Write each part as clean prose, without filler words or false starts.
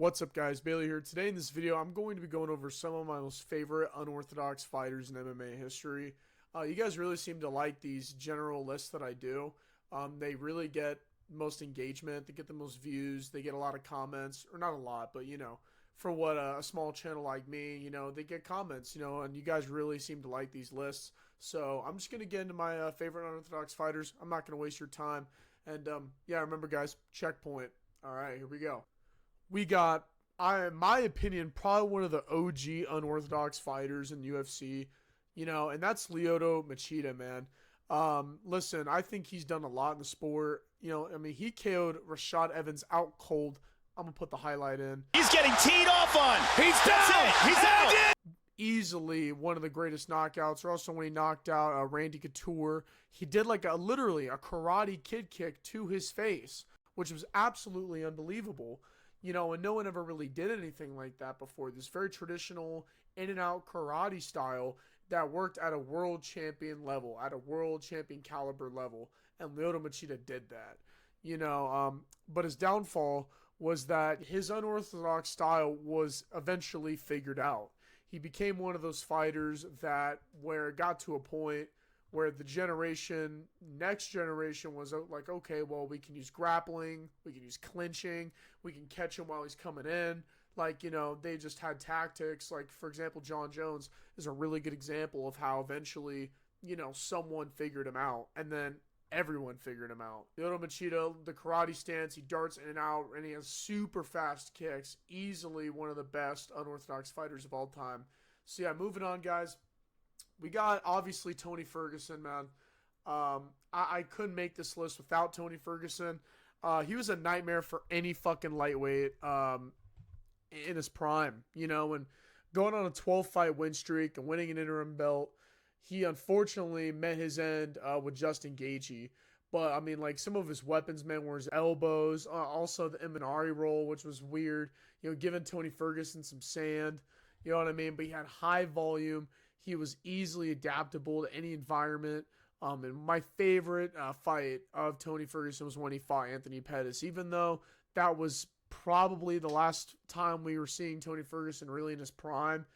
What's up, guys? Bailey here. Today in this video, I'm going to be going over some of my most favorite unorthodox fighters in MMA history. You guys really seem to like these general lists that I do. They really get most engagement. They get the most views. They get a lot of comments, or not a lot, but for what a small channel like me, they get comments, and you guys really seem to like these lists. So I'm just going to get into my favorite unorthodox fighters. I'm not going to waste your time. And yeah, remember, guys, checkpoint. All right, here we go. We got, in my opinion, probably one of the OG unorthodox fighters in UFC, and that's Lyoto Machida, man. Listen, I think he's done a lot in the sport. He KO'd Rashad Evans out cold. I'm going to put the highlight in. He's getting teed off on. He's down. He's out. Easily one of the greatest knockouts. Or also when he knocked out Randy Couture, he did like literally a karate kid kick to his face, which was absolutely unbelievable. And no one ever really did anything like that before. This very traditional in and out karate style that worked at a world champion level, at a world champion caliber level. And Lyoto Machida did that, but his downfall was that his unorthodox style was eventually figured out. He became one of those fighters where it got to a point where the next generation was like, okay, well, we can use grappling, we can use clinching, we can catch him while he's coming in. They just had tactics. Like, for example, John Jones is a really good example of how eventually, someone figured him out, and then everyone figured him out. Lyoto Machida, the karate stance, he darts in and out, and he has super fast kicks. Easily one of the best unorthodox fighters of all time. So yeah, moving on, guys. We got, obviously, Tony Ferguson, man. I couldn't make this list without Tony Ferguson. He was a nightmare for any fucking lightweight in his prime. And going on a 12-fight win streak and winning an interim belt, he unfortunately met his end with Justin Gaethje. But, some of his weapons, man, were his elbows. Also the Imanari roll, which was weird. Giving Tony Ferguson some sand. You know what I mean? But he had high volume. He was easily adaptable to any environment. And my favorite fight of Tony Ferguson was when he fought Anthony Pettis. Even though that was probably the last time we were seeing Tony Ferguson really in his prime,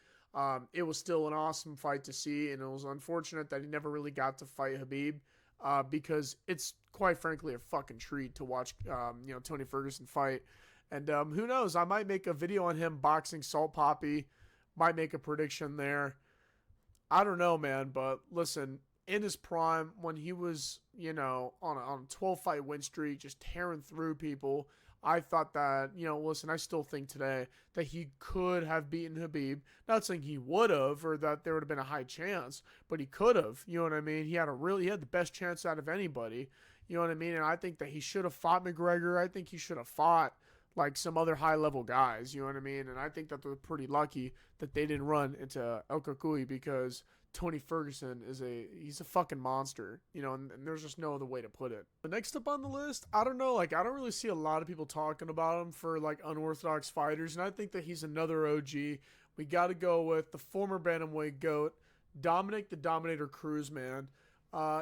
it was still an awesome fight to see. And it was unfortunate that he never really got to fight Khabib because it's quite frankly a fucking treat to watch Tony Ferguson fight. And who knows? I might make a video on him boxing Salt Poppy. Might make a prediction there. I don't know, man, but listen, in his prime, when he was, on a 12-fight win streak, just tearing through people, I thought that, listen, I still think today that he could have beaten Khabib. Not saying he would have or that there would have been a high chance, but he could have, you know what I mean? He had the best chance out of anybody, you know what I mean? And I think that he should have fought McGregor. I think he should have fought like some other high-level guys, you know what I mean? And I think that they're pretty lucky that they didn't run into El Cucuy because Tony Ferguson he's a fucking monster, and there's just no other way to put it. But next up on the list, I don't know, I don't really see a lot of people talking about him for, unorthodox fighters, and I think that he's another OG. We got to go with the former bantamweight GOAT, Dominick the Dominator Cruz, man.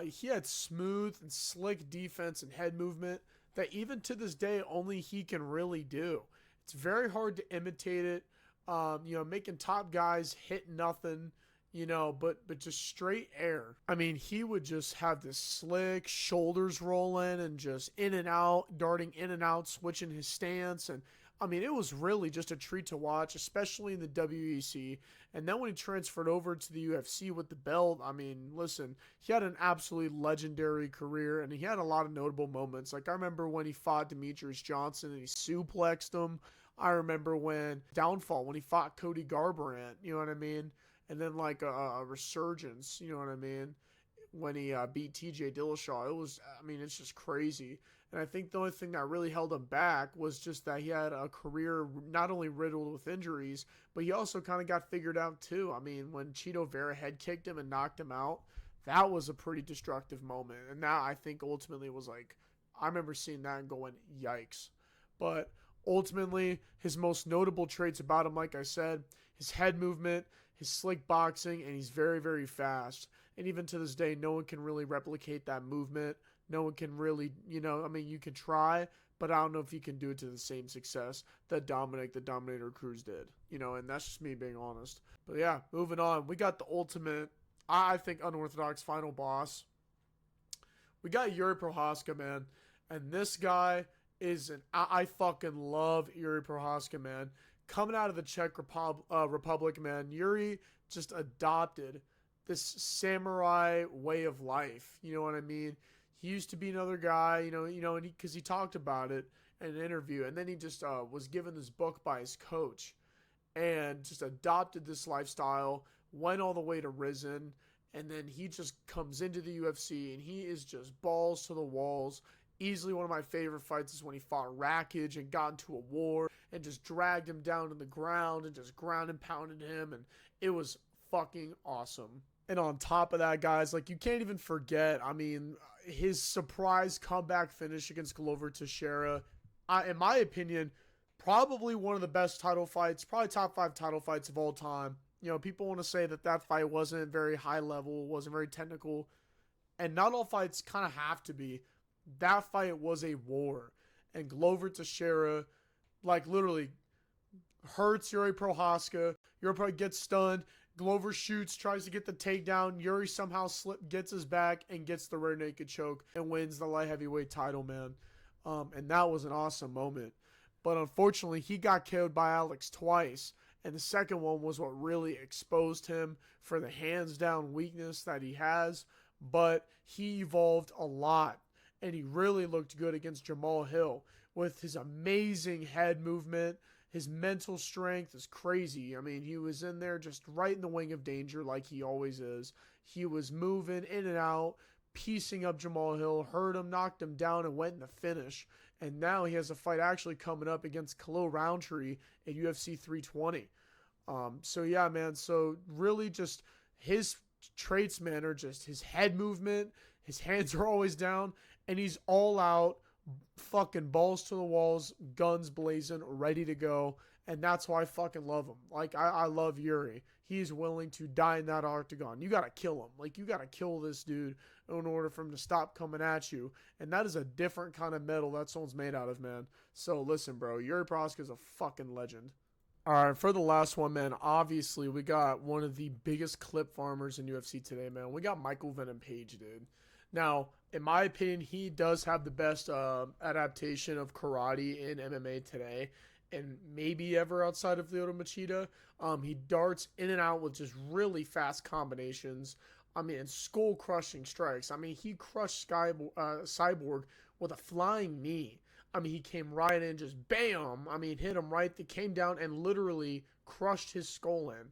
He had smooth and slick defense and head movement that even to this day only he can really do. It's very hard to imitate it. Making top guys hit nothing, but just straight air. He would just have this slick shoulders rolling and just in and out, darting in and out, switching his stance. And it was really just a treat to watch, especially in the WEC. And then when he transferred over to the UFC with the belt, listen, he had an absolutely legendary career, and he had a lot of notable moments. I remember when he fought Demetrius Johnson and he suplexed him. I remember when he fought Cody Garbrandt, you know what I mean? And then a resurgence, you know what I mean? When he beat TJ Dillashaw, it was, it's just crazy. And I think the only thing that really held him back was just that he had a career not only riddled with injuries, but he also kind of got figured out too. When Chito Vera head kicked him and knocked him out, that was a pretty destructive moment. And that, I think, ultimately was I remember seeing that and going, yikes. But ultimately, his most notable traits about him, like I said, his head movement, his slick boxing, and he's very, very fast. And even to this day, no one can really replicate that movement. No one can really, you can try, but I don't know if he can do it to the same success that Dominick, the Dominator Cruz did, you know, and that's just me being honest. But yeah, moving on. We got the ultimate, I think, unorthodox final boss. We got Jiri Prochazka, man. And this guy is I fucking love Jiri Prochazka, man. Coming out of the Czech Republic, man. Jiri just adopted this samurai way of life. You know what I mean? He used to be another guy, and because he talked about it in an interview, and then he just was given this book by his coach, and just adopted this lifestyle, went all the way to Risen, and then he just comes into the UFC, and he is just balls to the walls. Easily one of my favorite fights is when he fought Rakic and got into a war and just dragged him down to the ground and just ground and pounded him, and it was fucking awesome. And on top of that, guys, like, you can't even forget, I mean, his surprise comeback finish against Glover Teixeira, in my opinion, probably one of the best title fights, probably top 5 title fights of all time. You know, people want to say that that fight wasn't very high level, wasn't very technical, and not all fights kind of have to be. That fight was a war, and Glover Teixeira, like, literally hurts Jiri Prochazka. Jiri gets stunned. Glover shoots, tries to get the takedown. Jiri somehow gets his back and gets the rear naked choke and wins the light heavyweight title, man. And that was an awesome moment. But unfortunately, he got KO'd by Alex twice. And the second one was what really exposed him for the hands down weakness that he has. But he evolved a lot. And he really looked good against Jamal Hill with his amazing head movement. His mental strength is crazy. I mean, he was in there just right in the wing of danger like he always is. He was moving in and out, piecing up Jamal Hill, hurt him, knocked him down, and went in the finish. And now he has a fight actually coming up against Khalil Roundtree at UFC 320. So yeah, man. So really just his traits, man, are just his head movement. His hands are always down, and he's all out, fucking balls to the walls, guns blazing, ready to go. And that's why I fucking love him. Like, I love Jiri. He's willing to die in that octagon. You got to kill him. Like, you got to kill this dude in order for him to stop coming at you. And that is a different kind of metal that someone's made out of, man. So, listen, bro. Jiri Prochazka is a fucking legend. All right, for the last one, man, obviously we got one of the biggest clip farmers in UFC today, man. We got Michael Venom Page, dude. Now, in my opinion, he does have the best adaptation of karate in MMA today, and maybe ever outside of Lyoto Machida. He darts in and out with just really fast combinations. I mean, and skull-crushing strikes. I mean, he crushed Cyborg with a flying knee. I mean, he came right in, just bam. I mean, hit him right. They came down and literally crushed his skull in.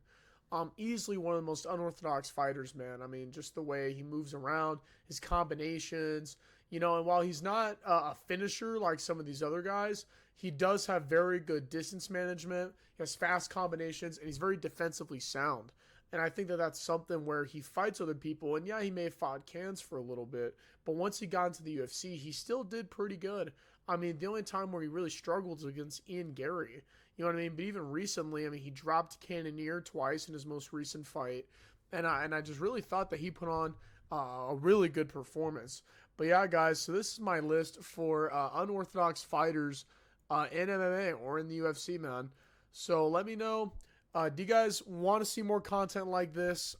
Easily one of the most unorthodox fighters, man. I mean, just the way he moves around, his combinations, and while he's not a finisher like some of these other guys, he does have very good distance management. He has fast combinations, and he's very defensively sound. And I think that that's something where he fights other people, and yeah, he may have fought cans for a little bit, but once he got into the UFC, he still did pretty good. I mean, the only time where he really struggled was against Ian Gary. You know what I mean? But even recently, I mean, he dropped Cannonier twice in his most recent fight. And I just really thought that he put on a really good performance. But yeah, guys, so this is my list for unorthodox fighters in MMA or in the UFC, man. So let me know, do you guys want to see more content like this?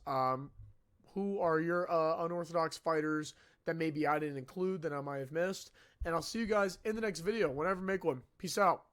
Who are your unorthodox fighters that maybe I didn't include that I might have missed? And I'll see you guys in the next video whenever I make one. Peace out.